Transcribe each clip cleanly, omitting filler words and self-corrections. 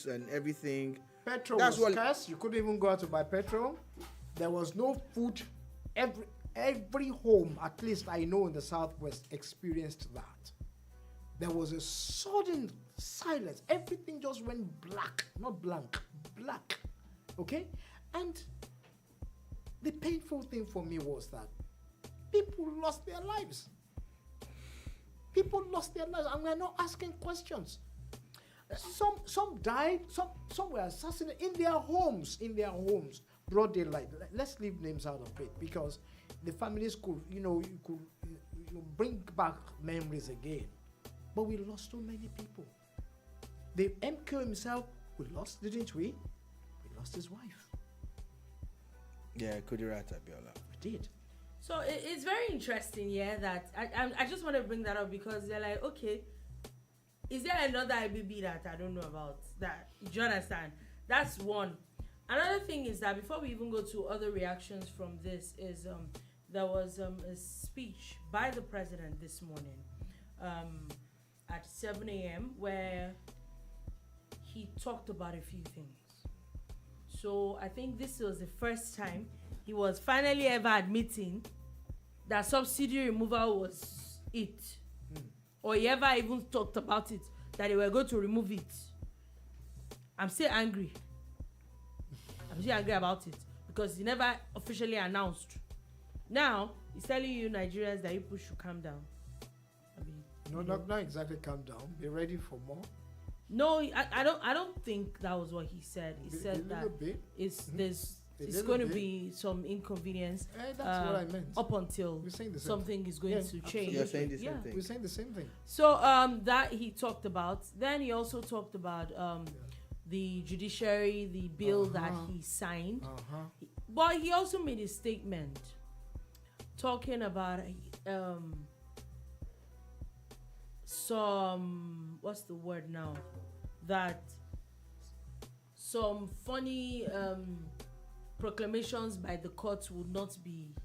and everything. Petrol That's was what. scarce. You couldn't even go out to buy petrol. There was no food. Every home, at least I know in the Southwest, experienced that. There was a sudden silence. Everything just went black, not blank, black. Okay? And the painful thing for me was that people lost their lives. People lost their lives, and we're not asking questions. Some died, some were assassinated in their homes, broad daylight. Let's leave names out of it, because the families could, you could bring back memories again. But we lost so many people. The Mko himself, we lost, didn't we? We lost his wife. Yeah, Kudirat Abiola. We did. So it's very interesting, yeah, that I just want to bring that up because they're like, okay, is there another IBB that I don't know about? That, do you understand? That's one. Another thing is that before we even go to other reactions from this is there was a speech by the president this morning at 7 a.m. where he talked about a few things. So I think this was the first time he was finally ever admitting that subsidy removal was it. Or he ever even talked about it, that they were going to remove it. I'm still angry. About it because he never officially announced. Now he's telling you Nigerians that people should calm down. Not exactly calm down. Be ready for more. No, I don't think that was what he said. He said that it's going to be some inconvenience. That's what I meant. Up until something is going to change. You're saying the same thing. We're saying the same thing. So that he talked about. Then he also talked about the judiciary, the bill that he signed. But he also made a statement talking about some, what's the word now? That some funny proclamations by the courts would not be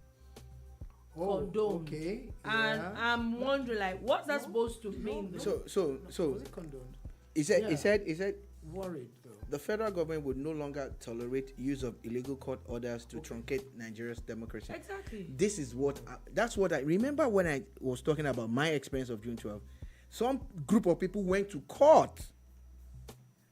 condoned. Okay. And I'm wondering, like, what's that supposed to mean? So was it condoned? He said Worried though. the federal government would no longer tolerate use of illegal court orders to truncate Nigeria's democracy. Exactly. This is what that's what I remember when I was talking about my experience of June 12. Some group of people went to court.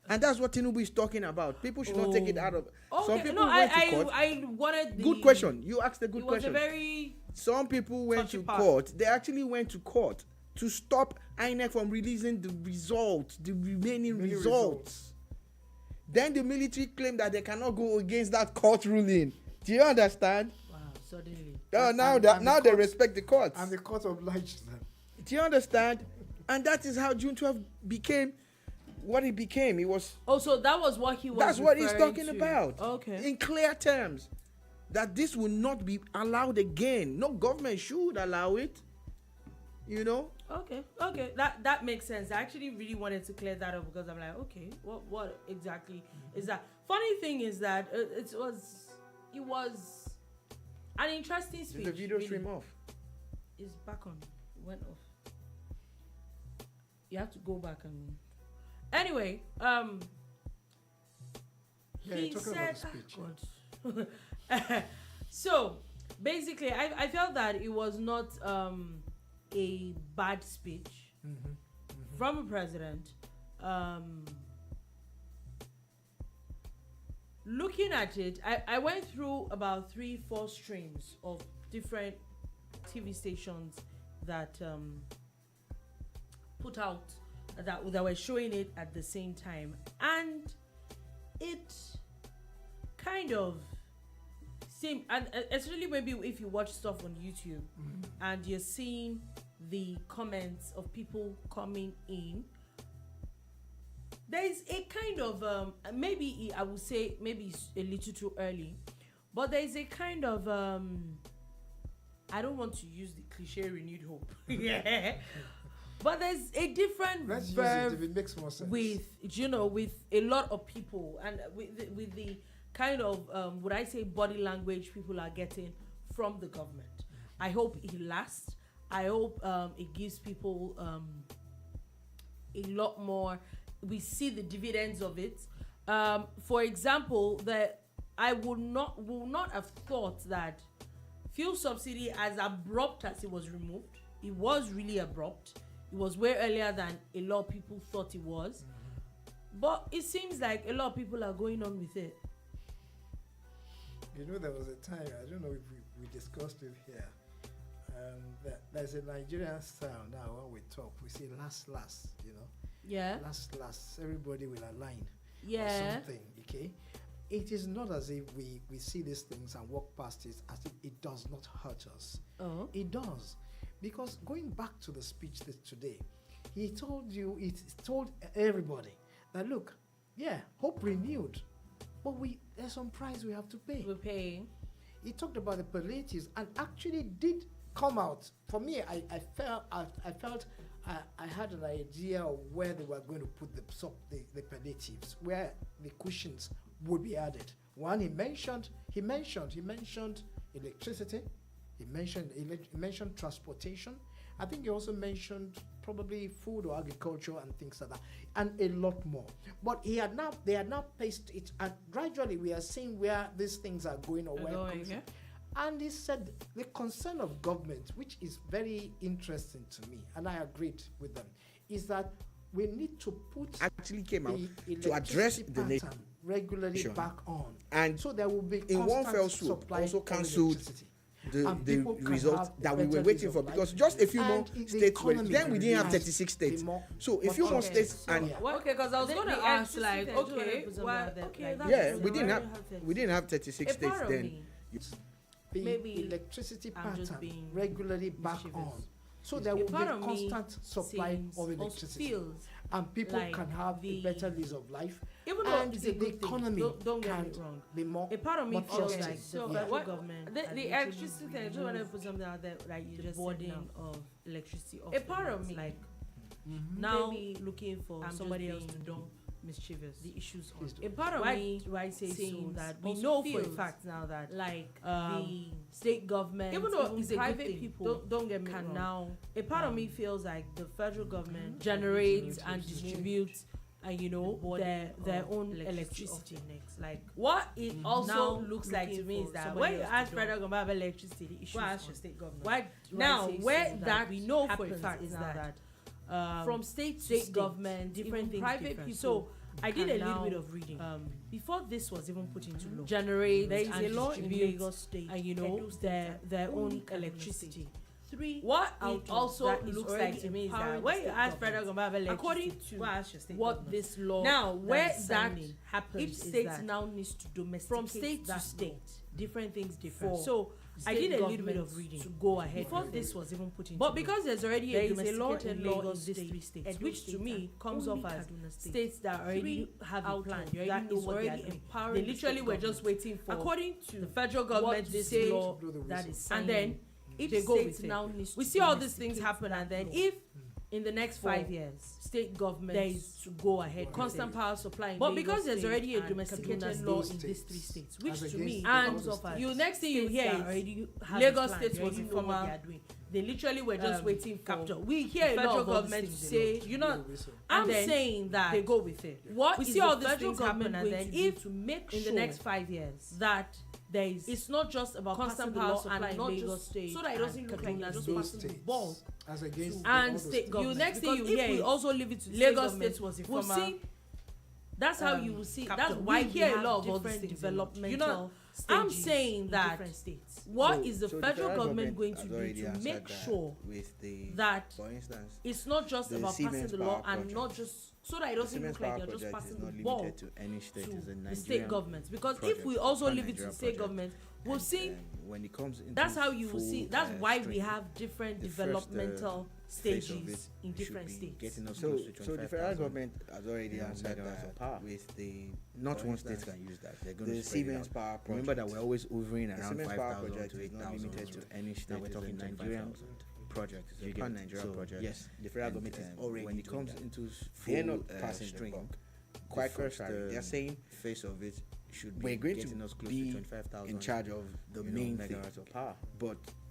And that's what Tinubu is talking about. People should not take it out of. Okay. Some people went to court. I wanted good question. You asked a good it was question. A very some people went to court. They actually went to court to stop INEC from releasing the results, the remaining results. Then the military claimed that they cannot go against that court ruling. Do you understand? Wow, suddenly. Now they respect the courts. And the court obliged them. Do you understand? And that is how June 12 became what it became. It was. Oh, so that was what he was. That's what he's talking to. about. Okay. In clear terms, that this will not be allowed again. No government should allow it. You know. Okay. That makes sense. I actually really wanted to clear that up because I'm like, okay, what exactly is that? Funny thing is that it was an interesting speech. Is the video stream off? It's back on. It went off. You have to go back and. Anyway, he said, so basically, I felt that it was not a bad speech from a president. Looking at it, I went through about 3-4 streams of different TV stations that put out that were showing it at the same time, and it kind of seemed, and especially maybe if you watch stuff on YouTube and you're seeing the comments of people coming in, there's a kind of maybe I would say maybe it's a little too early, but there's a kind of I don't want to use the cliche renewed hope. Yeah. But there's a different verb if it makes more sense. with a lot of people, and with the kind of would I say body language people are getting from the government. I hope it lasts. I hope it gives people a lot more we see the dividends of it. For example, that I will not have thought that fuel subsidy, as abrupt as it was removed, it was really abrupt. It was way earlier than a lot of people thought it was. But it seems like a lot of people are going on with it. You know, there was a time, I don't know if we discussed it here. There's a Nigerian style now when we talk. We say last, you know. Yeah. Last, everybody will align. Yeah. Or something, okay? It is not as if we see these things and walk past it as if it does not hurt us. Oh. It does. Because going back to the speech today, he told everybody that, look, yeah, hope renewed, but there's some price we have to pay. We're paying. He talked about the palliatives and actually did come out. For me, I felt I had an idea of where they were going to put the palliatives, where the cushions would be added. One, he mentioned electricity. He mentioned transportation. I think he also mentioned probably food or agriculture and things like that, and a lot more. But they had now placed it, and gradually we are seeing where these things are going or where it comes from. And he said the concern of government, which is very interesting to me, and I agreed with them, is that we need to put actually came out to address the nation regularly back on, and so there will be in one fell swoop also cancelled the results that we were waiting for, because just a few more states were, then we didn't have 36 states. So a few more states, and because I was going to ask, like, we didn't have 36 states then. Maybe electricity pattern regularly back on, so there will be constant supply of electricity, and people can have a better lease of life. Even though the economy don't get me wrong, be more. A part of me feels like so the federal government, the electricity thing. I just want to put something out there, like you just said now, of electricity. A part of me, like now looking for somebody else to dump mischievous the issues on. A part of me, why say so that we know for a fact now that like the state government, even though it's private people, don't get me wrong, now a part of me feels like the federal government generates and distributes their own electricity. Like what it also looks like to me is that when you ask federal government about electricity, the issue is your state government. Why now where that we know for a fact is that from state to state government, different things, private people. So I did a little bit of reading before this was even put into law. Generate there is a law in Lagos State, and their own electricity. What it also looks like to me is that when you ask federal government about according to what this law now where that happens, each state now needs to domesticate from state to state, different things different. So I did a little bit of reading to go ahead before this was even put in. But because there's already a domesticated law in these three states, which to me comes off as states that already have a plan, you already know what they are doing. They literally were just waiting for, according to the federal government, this law that is signed, and then if they go with now we see all these things happen, and then if in the next 5 years state government there is to go ahead constant power supply, but because there's already a domesticated law in these three states, which to me comes off as you next thing you hear is Lagos State was informal. They literally were just waiting for capture. We hear a lot of government say, I'm saying that they go with it. What we see all these things happen, and then if to make in the next 5 years that there is, it's not just about constant power supply and not just State, so that it doesn't look like just passing the ball as against and state government. Next thing you hear, we also leave it to Lagos State was informal. We'll see, that's how you will see. That's why we hear a lot of all these developmental I'm saying that what is the federal government going to do to make sure that, for instance, it's not just about passing the law and not just so that it doesn't look like you're just passing the ball to the state government. Because if we also leave it to the state government, we'll see. When it comes that's how you will see. That's why we have different developmental stages in different states. So the federal government has already answered that with the not one state can use that. They're going to Siemens Power Project. Remember that we're always hovering around 5,000 to 8,000. Not limited to any state. We're talking Nigerian project. You get Nigerian project. Yes, the federal government is already when it comes into they're full not passing string. Quite contrary, they're saying face of it should be we're going getting to us close be to 25,000 in charge of the main thing megawatts of power. But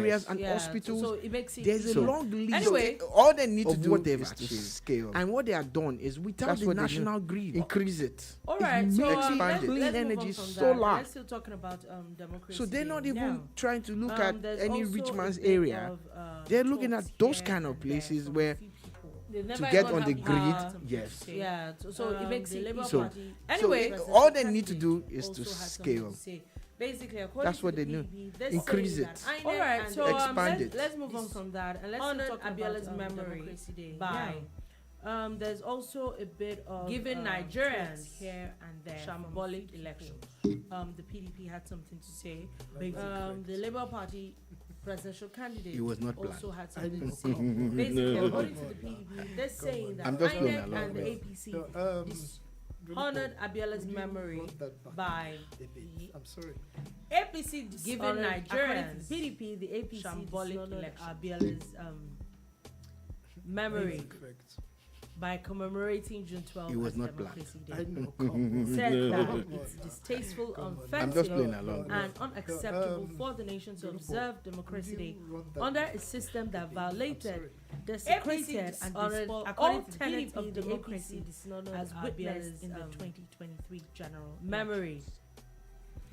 areas and Yeah, hospitals. so it makes it There's a easier. long list. Anyway, All they need to of do what they've is to achieved. scale. And what they have done is without That's the what they do. national grid, Increase it. All right, so Let's let's clean move energy, on from that. solar. Let's still talking about democracy. so they're not even now. trying to look at There's any also rich a man's bit area. of, They're looking at talks those here kind of and there places from where a few people. to Never get even on the have grid, power. yes. Yeah, so it makes the it Labour easier. So- Party. Anyway, all they need to do is to also has something scale. to say. Basically, according That's to what the they knew. PDP, they're Increase saying it. that INEC All right, and so the Expand it. let's move on from that and let's Honored talk Abiola's about memory Democracy Day. by There's also a bit of giving Nigerians tweets here and there shambolic from elections. the PDP had something to say. The Labour Party presidential candidate It was not also planned. had something to say. Basically, according to the PDP, they're saying that I'm just playing INEC along. and the APC dishonored Abiola's memory by the I'm sorry. APC Giving dishonored, Nigerians according to the PDP, the APC shambolic dishonored election. Abiola's memory Correct. by commemorating June 12 It was as not Democracy I Day. know. Come on. Said that Come it's on. distasteful, Come on. I'm just playing offensive, along. and unacceptable Um, for the nation to Dolupo, observe Democracy Will Day you run that under back? a system that I'm violated, sorry. desecrated, and dishonored, despoiled all according to tenets PDP, of the democracy APC dishonored as Abiola's witnessed in the um, 2023 general memory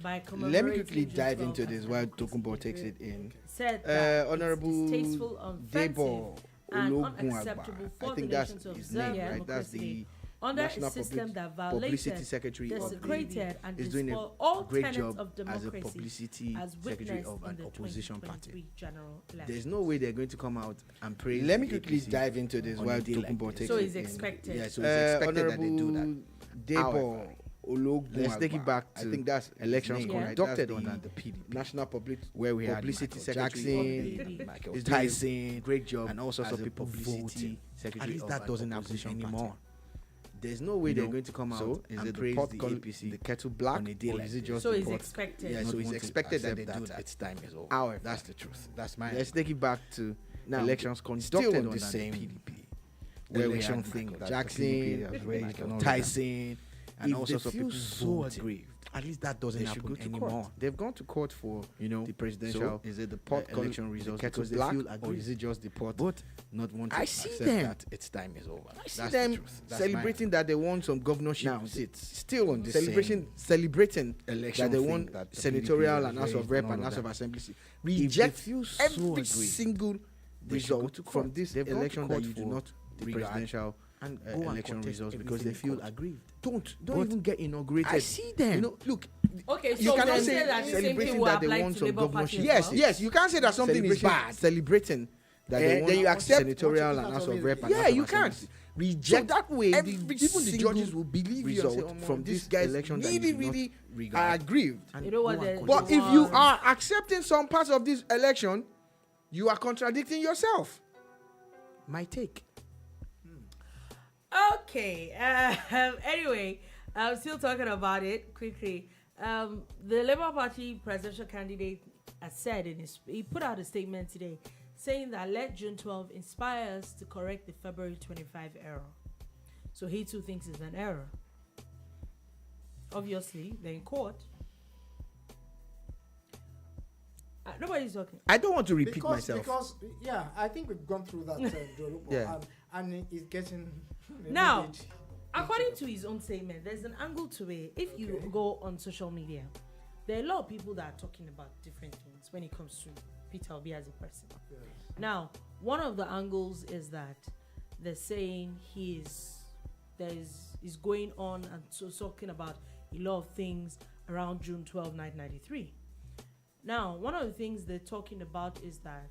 by Let me commemorating quickly June dive 12 into as this while Democracy Tokunbo Day. takes it in. Said that Honorable it's distasteful, offensive, Debo and Ologunagba. unacceptable for I think the that's nation to his observe name, right? That's Democracy the Day under National a system that Publicity violated, Secretary of the desecrated, and is doing despoiled a all great tenets job of as a democracy publicity as secretary witnessed of in an the opposition party. 2023 general election. There's no way they're going to come out and praise. Let me the quickly APC dive into this on while a day like Tokunbo this. takes So it it's in. expected. Yeah, so it's expected that they do that. Honorable Debo Ologunagba. Let's take it back I to think that's elections his name, right? conducted That's under the PDP, National where we had Publicity Michael Secretary Jackson, of Michael is doing a Tyson, great job and all sorts as of a people publicity voting. secretary At least of that an doesn't happen opposition anymore. party. There's no way You they're know, going to come out So is and it the praise pot the call APC. the kettle black, on a day or like is it this? just So the it's pot? expected. Yeah, not so it's want to expected that accept they do that. Its time is over. However, That's the truth. That's my. let's take it back to now. Elections Still conducted on under the the same PDP, where we election had thing Michael that Jackson, the PDP has raised Michael and all Tyson, and If all they sorts of feel people so voting. aggrieved, At least that doesn't they should happen go to anymore. court. They've gone to court for You know, the presidential. So is it the pot call election the results kettle because they black, feel or aggrieved. is it just the pot But not wanting I to see accept them. that its time is over? I see That's them the truth. That's celebrating that they won some governorship Now, seats. still on the Celebrating election that they thing won that the senatorial PDP and has House of raised Rep and and all House of of that. Assembly. If they Reject feel so every aggrieved, single they should go result to from court. this They've gone to election court that you do for not the regard presidential and go go and election contest results because everything they feel in court. aggrieved. Don't Don't even even get inaugurated. I see them. You know, look, Okay, you so cannot we say say that the same celebrating thing will that they apply want to some Labour governorship. Party as Yes, well? yes, you can't say that something is bad. Celebrating that they want Then you accept senatorial and House of Rep and Yeah, House of you Assembly. can't. Reject So that way, every even the single judges will believe you and say, result "Oh, from this this guy's election that really, you do not really are regard." aggrieved. And You know what go and the- But contest. if you are accepting some parts of this election, you are contradicting yourself. My take. Okay. Anyway, I'm still talking about it quickly. The Labour Party presidential candidate has said he put out a statement today saying that Let June 12 inspires to correct the February 25 error. So he too thinks it's an error. Obviously, they're in court. Nobody's talking. I don't want to repeat because, myself. Because, yeah, I think we've gone through that, Dolupo, Yeah. and it's getting... Now, according to his own statement, there's an angle to it. If you Okay. go on social media, there are a lot of people that are talking about different things when it comes to Peter Obi as a person. Yes. Now, one of the angles is that they're saying he's going on and so talking about a lot of things around June 12, 1993. Now, one of the things they're talking about is that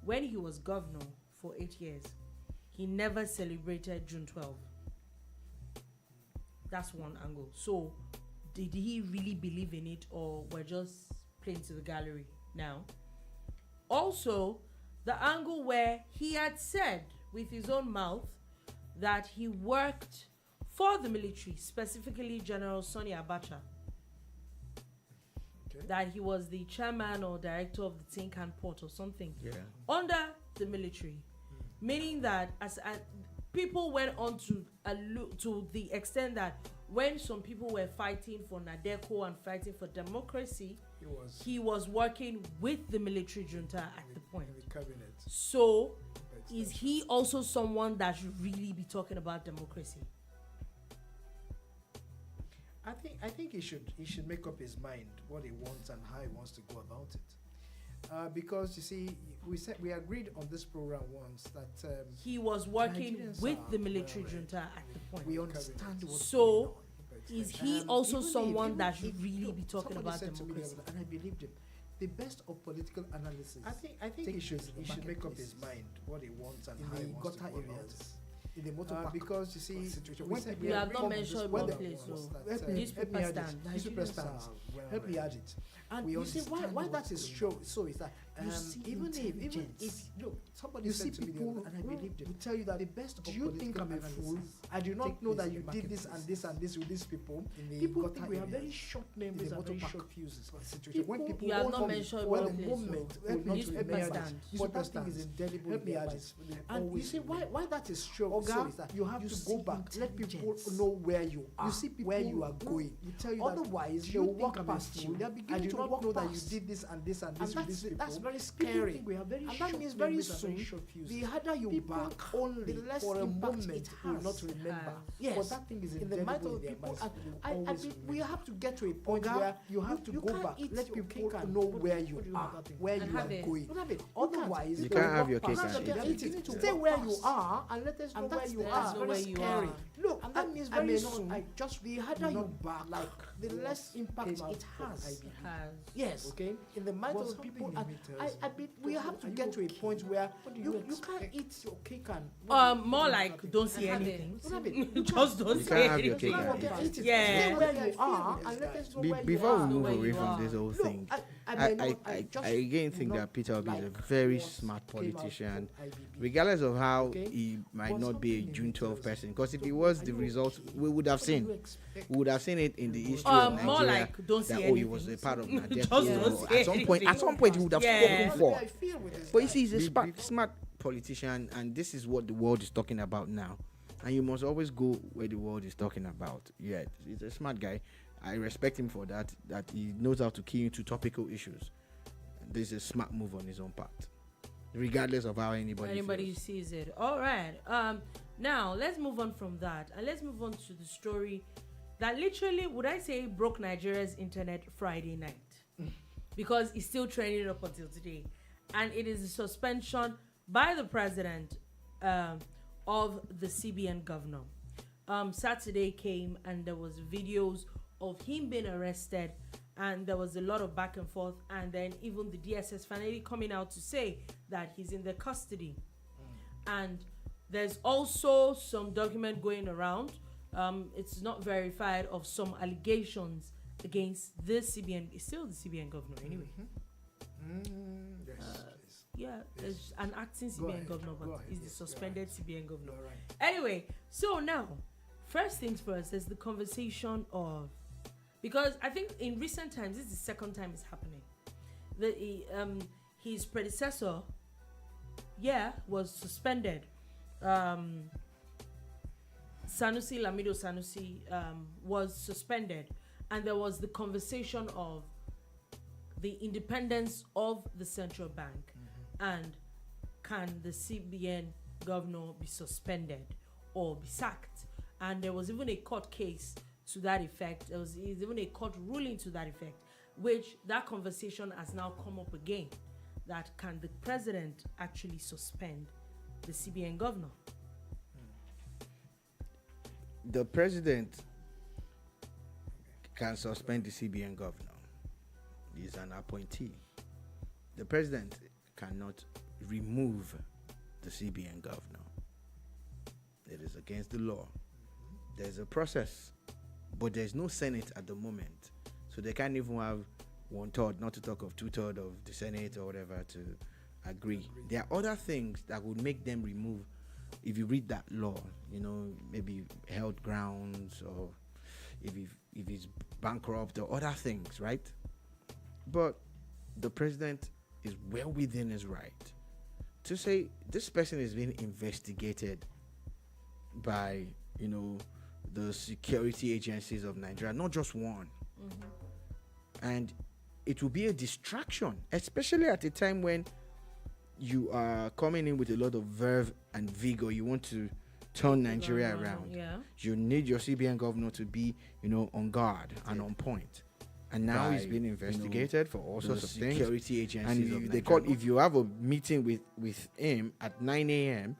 when he was governor for 8 years, he never celebrated June 12. That's one angle. So, did he really believe in it, or we're just playing to the gallery now? Also, the angle where he had said with his own mouth that he worked for the military, specifically General Sani Abacha, that he was the chairman or director of the Tin Can Port or something under the military, meaning that as people went on to allude to the extent that when some people were fighting for Nadeco and fighting for democracy, he was working with the military junta at the point. In the cabinet. So, is he also someone that should really be talking about democracy? I think he should make up his mind what he wants and how he wants to go about it. Because you see, we agreed on this program once that He was working Nigerians with are the military well read. junta at the point. we understand what's So, going on. is he also Even someone if- that if- should really look, be talking somebody about said to me the democracy? other- and I believed him. The best of political analysis. I think Take he should it to the make up his marketplaces. mind what he wants and in how he the wants to gutter go about areas, it. in the motor park Because you see, situation. when We said people You are have not from mentioned this- one when the- place, so Help me newspaper add it. stand. Newspaper Nigerians stands. are well Help me read. add it. And We you see why understand that what's is going true. on. So is that You see even intelligence. if look, somebody You said see to me the people other day, and I believed it. will tell you that The best do of you think I'm a political fool? analysis I do take not know place that in you the did this and marketplaces. this and this with these people. In the People gutter think we have areas, very short in the memories and motor very park short fuses. situation. When People people You have hold not on mentioned when one the place, moment so will not newspaper remember. stand. But that Newspaper thing is stands. indelible Help in me their add minds. it. They And you always see remember. why that is true. Oga, So is that you have to see go back. Let people intelligence. know where you are. You see people where you are going. You tell you that, Otherwise, do they you will think walk I'm a past fool? you. They are I beginning do to not walk know that you past. did this and this and And this with these people. that's very People scary. think We have very and short that means very memories and very soon, short fuses. the harder you People, back only the less for a impact moment it will has. not remember. Yes. But that thing is In the mind indelible of in their people, minds. and They will I always think remember. we have to get to a point Oga, where you have to you go can't back. eat Let your people cake and know what do where you you know are, about it? where And you have are it. going. What have it? Otherwise, You they will can't have walk your cake past and you. eat They it. eat it. to Stay walk where past. you are and let us know And where that's you the- are. Let's know where you Scary. are. Look, And that that means I very may soon. not, I just The harder you not back, like the less impact came out it from has. IBB. Has. Yes, okay. In the minds But of people, something in me tells we have to get to a point where What do you you can't expect? eat your cake and More like don't say have it. anything. What have it? Just don't You say can't have your anything. cake and eat it. Eat it. Yeah. Stay where I you feel are with and this let guy. us know where you Before we are. move where away you from are. this whole Look, thing, I again think that Peter Obi is a very smart politician, regardless of how Okay. he might But not be a something in June me 12 tells person. me, Because if so he was, are the you results okay? we would have What do you seen. expect? We would have seen it in the history of Nigeria. More like don't say that anything. he was a part of Nadeco. Just don't say At some point, he would have Yeah. spoken for. I feel with this But you guy. see, he's a smart politician, and this is what the world is talking about now. And you must always go where the world is talking about. Yeah, he's a smart guy. I respect him for that. That he knows how to key into topical issues. This is a smart move on his own part, regardless of how anybody feels. sees it. All right. Now let's move on from that, and let's move on to the story that literally, would I say, broke Nigeria's internet Friday night, because it's still trending up until today, and it is the suspension by the president of the CBN governor. Saturday came and there was videos of him being arrested, and there was a lot of back and forth, and then even the DSS finally coming out to say that he's in their custody. And there's also some document going around, it's not verified, of some allegations against the CBN, it's still the CBN governor anyway. Yes, please. Yeah, there's an acting Go CBN ahead, governor, go but ahead, he's the yes, go suspended CBN governor. All right. Anyway, so now, first things first, there's the conversation of, because I think in recent times, this is the second time it's happening. His predecessor, was suspended. Sanusi, Lamido Sanusi, was suspended, and there was the conversation of the independence of the central bank, and can the CBN governor be suspended or be sacked? And there was even a court case to that effect. There was even a court ruling to that effect, which that conversation has now come up again, that can the president actually suspend the CBN governor? The president can suspend the CBN governor. He's an appointee. The president cannot remove the CBN governor. It is against the law. There's a process, but there's no Senate at the moment. So they can't even have 1/3, not to talk of 2/3 of the Senate or whatever to agree. There are other things that would make them remove. If you read that law, maybe health grounds, or if he's bankrupt, or other things, right? But the president is well within his right to say this person is being investigated by, the security agencies of Nigeria, not just one. And it will be a distraction, especially at a time when you are coming in with a lot of verve and vigor. You want to turn Nigeria around. Yeah. You need your CBN governor to be, on guard and on point. And now he's being investigated for all sorts of things. Security agencies and if you have a meeting with him at 9 a.m.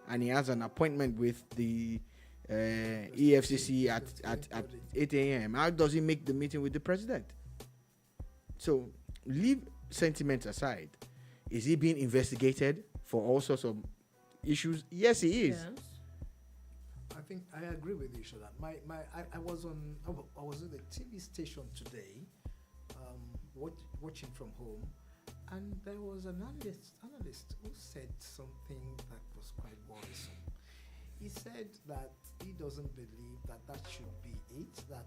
and he has an appointment with the EFCC at 8 a.m.? How does he make the meeting with the president? So leave sentiment aside. Is he being investigated for all sorts of issues? Yes, he is. Yes. I think I agree with you, Shola. I was on I was at the TV station today, watching from home, and there was an analyst who said something that was quite worrisome. He said that he doesn't believe that should be it, that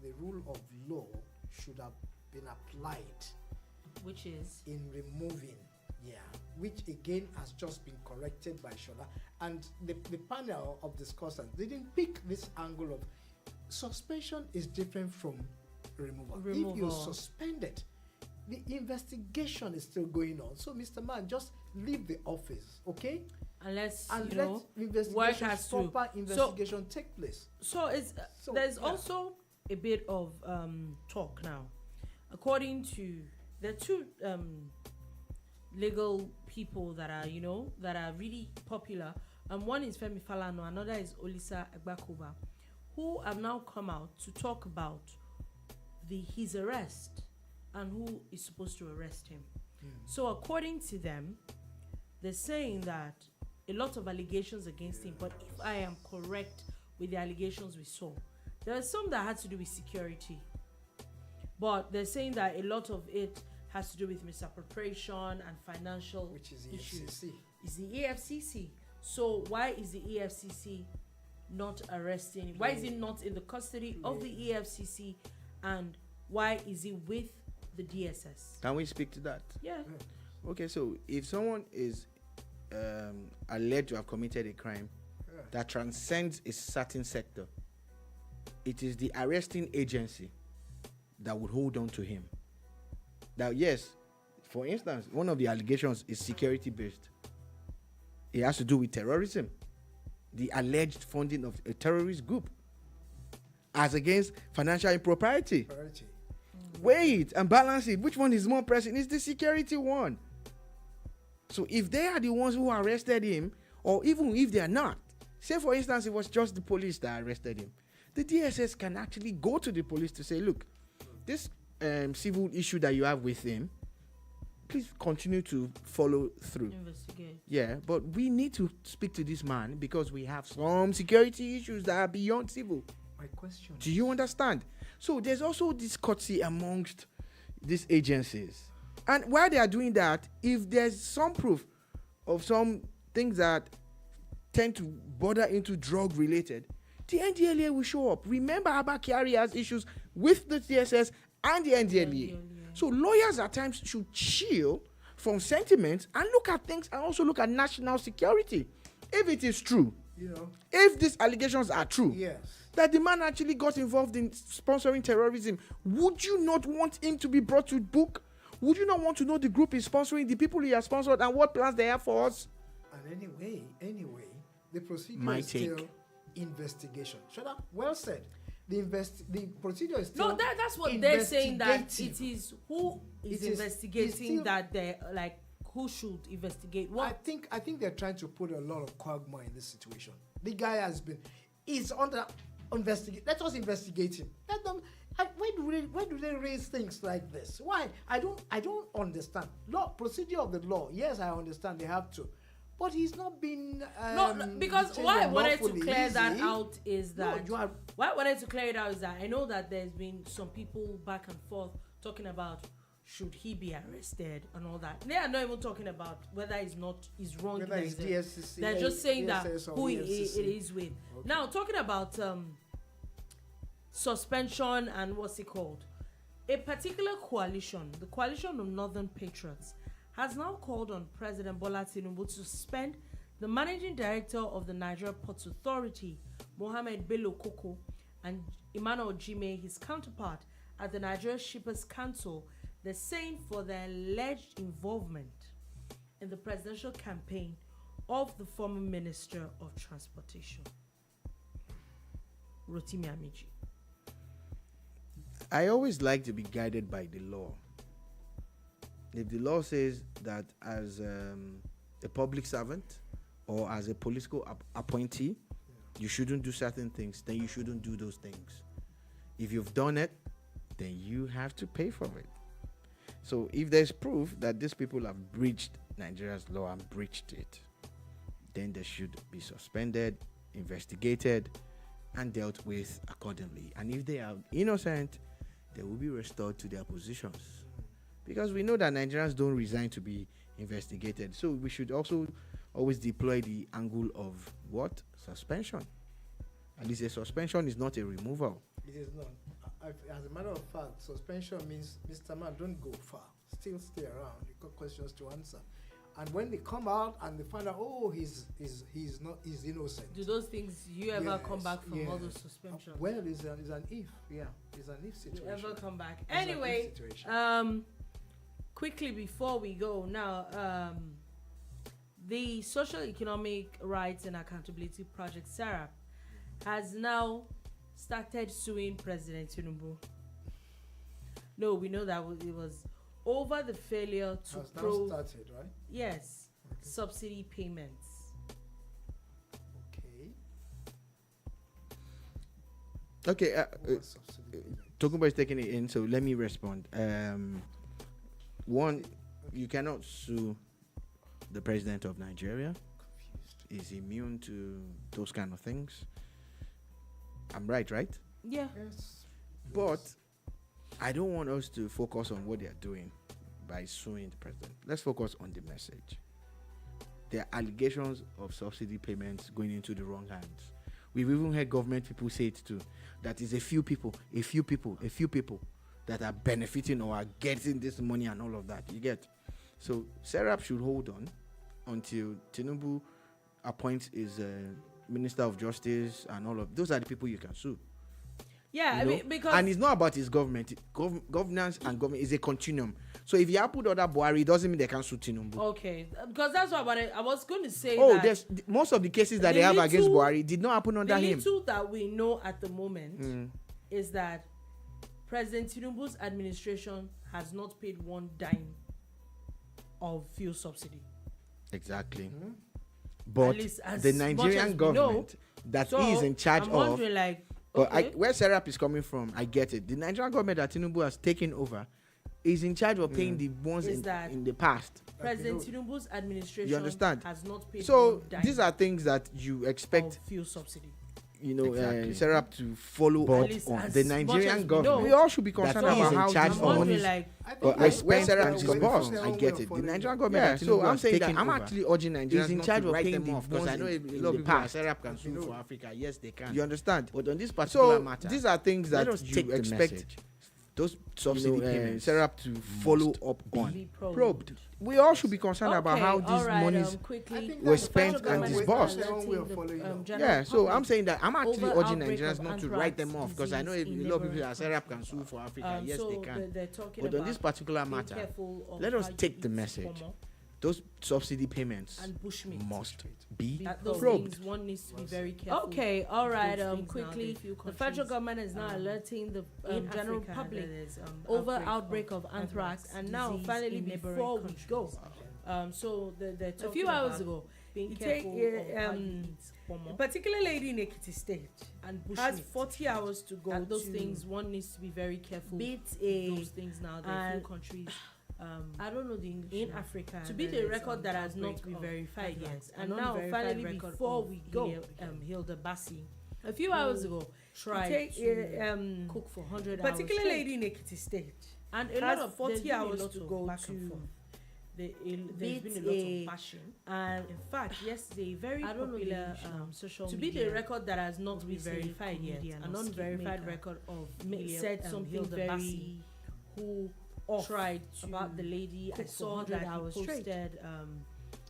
the rule of law should have been applied Which is in removing, which again has just been corrected by Shola. And the panel of discussants didn't pick this angle of suspension is different from removal. If you suspend it, the investigation is still going on. So, Mr. Man, just leave the office, okay? unless And you let know investigation, has to. proper investigation take place. So it's So, there's yeah. also a bit of talk now. According to the two legal people that are that are really popular. One is Femi Falana, another is Olisa Agbakoba, who have now come out to talk about his arrest and who is supposed to arrest him. So according to them, they're saying that a lot of allegations against him, but if I am correct with the allegations we saw, there are some that had to do with security, but they're saying that a lot of it has to do with misappropriation and financial Which is the issues. FCC. Is the EFCC. So why is the EFCC not arresting? Why is he not in the custody of the EFCC, and why is he with the DSS? Can we speak to that? Yeah. Okay, so if someone is alleged to have committed a crime that transcends a certain sector, it is the arresting agency that would hold on to him. Now, yes, for instance, one of the allegations is security based. It has to do with terrorism, the alleged funding of a terrorist group, as against financial impropriety. Priority. Weigh it and balance it. Which one is more pressing? It's the security one. So if they are the ones who arrested him, or even if they are not, say for instance it was just the police that arrested him, the DSS can actually go to the police to say, look, this civil issue that you have with him, please continue to follow through. Investigate. Yeah, but we need to speak to this man because we have some security issues that are beyond civil. My question. Do you understand? So there's also this courtesy amongst these agencies. And while they are doing that, if there's some proof of some things that tend to border into drug related, the NDLEA will show up. Remember, Abba Kyari has issues with the DSS and the NDLEA. So lawyers at times should chill from sentiments and look at things and also look at national security. If it is true, if these allegations are true, Yes. that the man actually got involved in sponsoring terrorism, would you not want him to be brought to book? Would you not want to know the group is sponsoring, the people he has sponsored, and what plans they have for us? And anyway, the procedure My is take. still investigation. Shut up. Well said. The procedure is still No, that's what they're saying, that investigative. it is who is It is- investigating, it's still- that they're like who should investigate what. I think they're trying to put a lot of quagmire in this situation. The guy is under investigate. Let us investigate him. Let them. Why do they raise things like this? Why? I don't understand. Procedure of the law. Yes, I understand they have to, but he's not been. No, because detained why I wanted to unlawfully, clear is that he? out is that you are. why I wanted to clear it out is that I know that there's been some people back and forth talking about should he be arrested and all that. They are not even talking about whether he's wrong. Whether it's DSS, They're just saying that DSS or who it EFCC. is with. Now talking about suspension and what's it called? A particular coalition, the Coalition of Northern Patriots, has now called on President Bola Tinubu to suspend the Managing Director of the Nigeria Ports Authority, Mohammed Bello Koko, and Emmanuel Jime, his counterpart at the Nigeria Shippers Council. They're saying for their alleged involvement in the presidential campaign of the former Minister of Transportation, Rotimi Amiji. I always like to be guided by the law. If the law says that as a public servant or as a political appointee you shouldn't do certain things, then you shouldn't do those things. If you've done it, then you have to pay for it. So if there's proof that these people have breached Nigeria's law and breached it, then they should be suspended, investigated, and dealt with accordingly. And if they are innocent, they will be restored to their positions. Because we know that Nigerians don't resign to be investigated. So we should also always deploy the angle of what? Suspension. At least a suspension is not a removal. It is not. As a matter of fact, suspension means, Mr. Man, don't go far. Still stay around. You've got questions to answer. And when they come out and they find out, oh, he's innocent. Do those things you ever come back from all yes. those suspensions? Well, it's an if. Yeah, it's an if situation. You ever come back? It's an if Anyway, situation. quickly before we go now, the Socio-Economic Rights and Accountability Project SERAP has now started suing President Tinubu. No, we know that it was over the failure to Has now started, right? yes, Okay. subsidy payments. Okay. Okay, What subsidy? Tokunbo is taking it in, so let me respond. One, you cannot sue the president of Nigeria. Confused. Is immune to those kind of things. I'm right? Yeah. Yes. But I don't want us to focus on what they are doing by suing the president. Let's focus on the message. There are allegations of subsidy payments going into the wrong hands. We've even heard government people say it too, that is a few people that are benefiting or are getting this money and all of that. You get? So SERAP should hold on until Tinubu appoints his Minister of Justice and all of those are the people you can sue. Yeah, You I know? mean, because And it's not about his government. Governance and government is a continuum. So if you have put other Buhari, it doesn't mean they can sue Tinubu. okay, because that's what I was going to say. Oh, that there's most of the cases that the they have against little- Buhari did not happen under the him. little that we know at the moment Mm. is that President Tinubu's administration has not paid one dime of fuel subsidy. Exactly. Hmm? But At least as the much as Nigerian we government that So he is in charge I'm of, wondering, like, but okay, where SERAP is coming from, I get it. The Nigerian government that Tinubu has taken over is in charge of paying the ones Is that in the past. President Like, Tinubu's administration You understand? has not paid So one dime these are things that you of expect, fuel subsidy. Exactly. SERAP to follow At up least on. as The much as Nigerian we government, know, we all should be So concerned about how I'm charge this wondering, money. money. like, I think But when where SERAP SERAP is is going boss, to I sell, get we're it. The following Nigerian up. government Yeah, that so Tinubu I'm has saying that taken I'm over actually urging is Nigerians in not charge to of write paying them the off because ones I know a in lot the of people at past. SERAP can sue for Africa. Yes, they can. You understand? But on this particular So matter, these are things let that us you take the expect message. those subsidy payments SERAP to follow must up be on. probed. We all should be concerned about how all these right, monies I quickly. think were that's spent the and way- disbursed. that's the one we are following up. Yeah, so I'm saying that I'm actually Over urging outbreak Nigerians of not to Anthrax write them off because I know a disease in lot of people neighbouring at SERAP can countries. sue for Africa. Yes, so they can. They're talking But about on this particular being matter, careful of let us how you take the eat message. pomo Those subsidy payments and bushmeat. must be That those probed. things one needs to be very careful. Okay, all right. Those things Quickly, now, the federal countries, government is now alerting the general Africa, public there is, over outbreak of anthrax, and now disease finally in neighbouring before we countries. go, So they're a talking few hours about ago, being you careful take, of how um, you eat pomo a particular lady in Ekiti State and has bushmeat. 40 hours to go. And those to things one needs to be very careful. beat Those a things now, there are few and- countries I don't know the English in now. Africa To beat there a is, record that has not outbreak been of verified yet. anthrax, And an now, unverified finally, record before of we go, Hilda Bassi a few hours ago, tried take to cook for 100 hours particular straight. lady in Ekiti State And a has lot of 40 there's been a hours lot to of go back and to forth. There's beat been a lot a- of bashing. and In fact, yesterday, very I don't know the popular English now. social to media. beat a record that has not been Olisa verified yet, comedian an or skit unverified maker record of said something Hilda very Bassi, who off tried about the lady. I cook for saw 100 that he hours posted straight.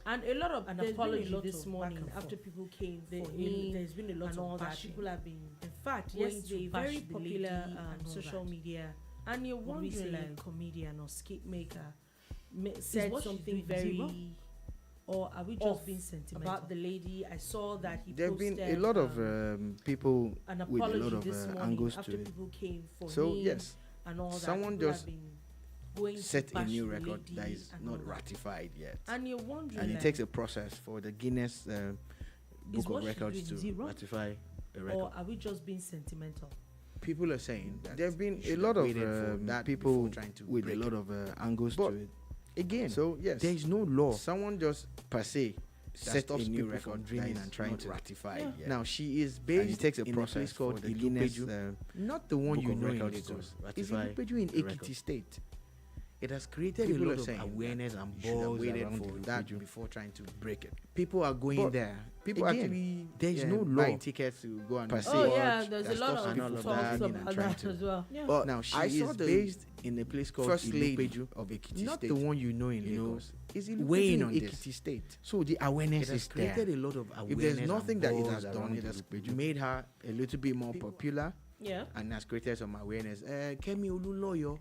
And a lot of an there's been a apology lot this of morning back and after forth. people came There- for him there's been a lot and of all that. bashing. People have been In fact, going yesterday, to bash very the popular lady on and all social that. media, and you're Olisa, wondering like comedian or skit maker, said what she's something doing, is it very wrong? Or are we just off being sentimental about the lady. I saw that he There have posted been a lot of people an with a apology lot of this morning angles after to it. people came for So him yes, and all that. someone People have just been going to set a bash new the record lady that is and all not that. ratified yet, And you're wondering and it like, takes a process for the Guinness Is book what of she's records doing to zero? ratify a record. Or are we just being sentimental? People are saying that There have been a should lot have of waited for that people before trying to with a break lot it. of angles But to it. Again, So yes, there is no law someone just per se set stops a new people record from dreaming that and is trying not to ratify. Yeah. Yet. Now she is And based it takes a in process a place called for the Ilupeju, not the one book you of know in records to Lagos. It's ratify Ilupeju in the Ekiti record. State. It has created People a are lot of saying awareness that and you should have buzz waited around for that Ilupeju. before trying to break it. People are going But there. People Again, actually there is no law buy tickets to go and per se. Oh watch. yeah, there's a that lot stops of and all people of from talks that, dreaming about and trying that to. as well. Yeah. But Now she I is saw the based in a place called first lady Ilupeju, of Ekiti not State. the one you know in you know, Lagos. is Weighing Ilupeju on in this. Ekiti State. So the awareness It has is there. created a lot of If awareness. there's and nothing that it buzz has done, around it has Ilupeju. made her a little bit more popular Yeah. and has created some awareness. Kemi Oluloyo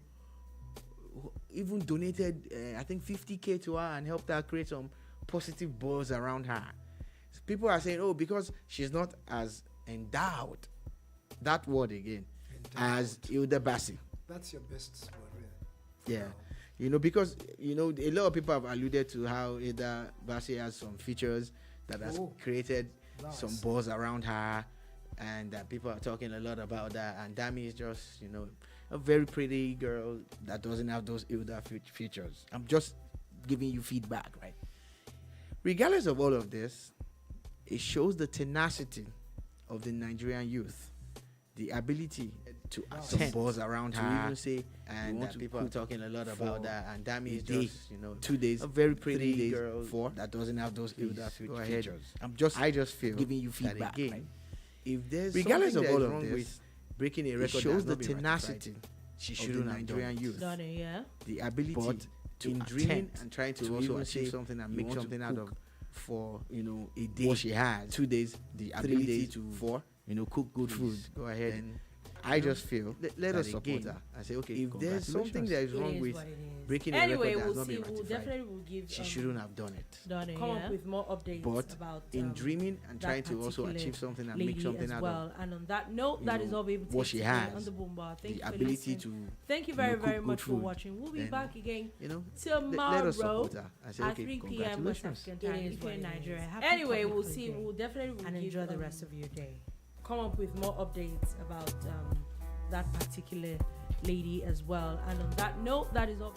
even donated, I think, 50K to her and helped her create some positive buzz around her. People are saying, oh, because she's not as endowed, that word again, as Hilda Bassi. That's your best word, really. Yeah. You know, because, you know, a lot of people have alluded to how Hilda Bassi has some features that has created Nice. some buzz around her, and that people are talking a lot about that. And Dammy is just, you know, a very pretty girl that doesn't have those Hilda features. I'm just giving you feedback, right? Regardless of all of this, it shows the tenacity of the Nigerian youth, the ability to some buzz around to her, even say, and we want that to people are cook talking a lot for about that. And Dammy a is day, just, you know, 2 days, a very 3 pretty days, girl 4. that doesn't have those Hilda Please, go ahead. features. I just feel giving you that feedback. again, Right? If there's regardless something of that all is of wrong this, with breaking a it record, shows that the has not been tenacity ratified she of the shouldn't have Nigerian done. youth, Done it, yeah. The ability but to in attempt dreaming and trying to also even achieve say something and you make want to something out of, cook for a day, what she has, 2 days, the 3 ability days, to 4, cook good food. please, go ahead. Then I just feel let that us support again, her. I say, okay, If there's something congratulations. that is It wrong is with what it is. breaking a Anyway, record that we'll has not see. been We'll ratified, definitely will give. she shouldn't have done it. Done it, Come yeah. up with more updates but about in dreaming and that trying to also particular achieve something and lady make something as out well. of And on that note, you that is know, all we able to what take she today has, on the boombar. Thank the you for ability listening. to, Thank you you very, know, cook very much good for food, watching. We'll be then, back again you know, tomorrow let us support her. I say, at okay, 3 p.m. West congratulations. African It time is if you're in what it is. Nigeria. Happy Anyway, Public we'll Holiday. see. We'll definitely and give, enjoy the rest of your day. come up with more updates about that particular lady as well. And on that note, that is all.